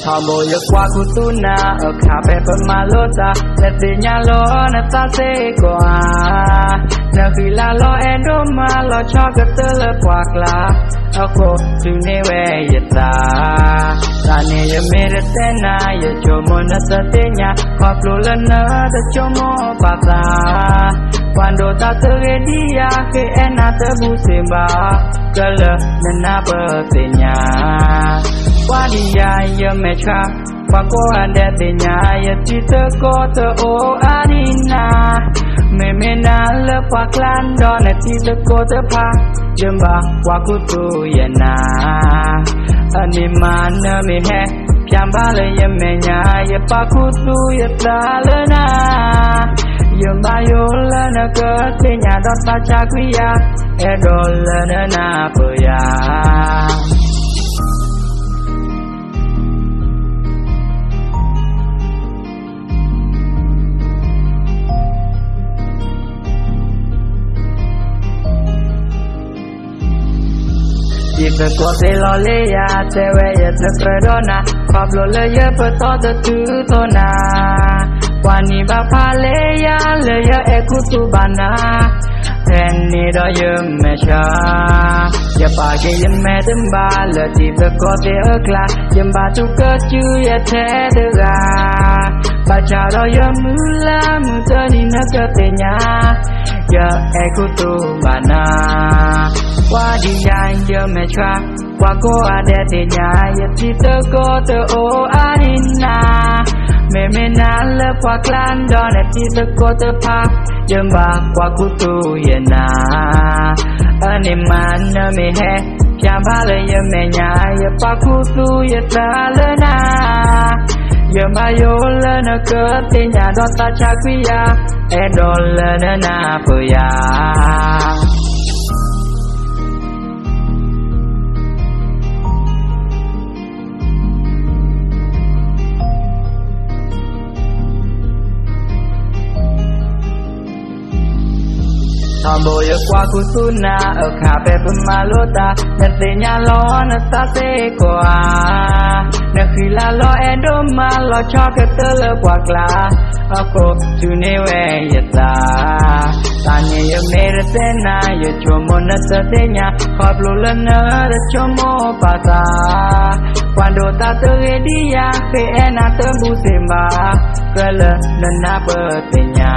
Tombo ya kwa kutuna Okape pa malota Nete nyalo nata seko Na fila lo endoma Lo choka tele kwakla Ako tunewe yata Tane ya mere tena Ya chomo nata tenya Koplo lana Da chomo pata Cuando ta te redia Que ena te busemba Kala nana petenya Wadia ya mecha Wako ande tenya Ya tita kota o adina Memena lepa klando Na tita kota pa Jemba waku tu yana Animana mehe Piambala ya menya Ya paku tu ya talana Jemba yola na ketenya Dot baca kuya Edola na napoya Jika kau selole ya cewek ya terpedona Pablo le ya betul tertutona Wani bapa le ya ekutubana Teni do ya mesha Ya pagi ya medemba Le jika kau teokla Jemba tu keju ya tedera Baca do ya mula Mutani naketenya Ya ekutubana Wadian ya mecha Wako ada tenya Ya tita kota o arina Memena lepa klando Na tita kota pa Jemba waku tu yana Animana mehe Piambala ya menya Ya paku tu ya talana Jemba yola na ketenya Dota cakuya Edola na napoya Tombo ya kwa kutuna Okape pa malota Nete nyalo nata seko Nakila lo endoma Lo choka tele kwakla Ako tunewe yata Tanya ya mere tena Ya chomo nata tenya Koplo lana Da chomo pata Cuando ta te redia Que ena te busemba Kala nana petenya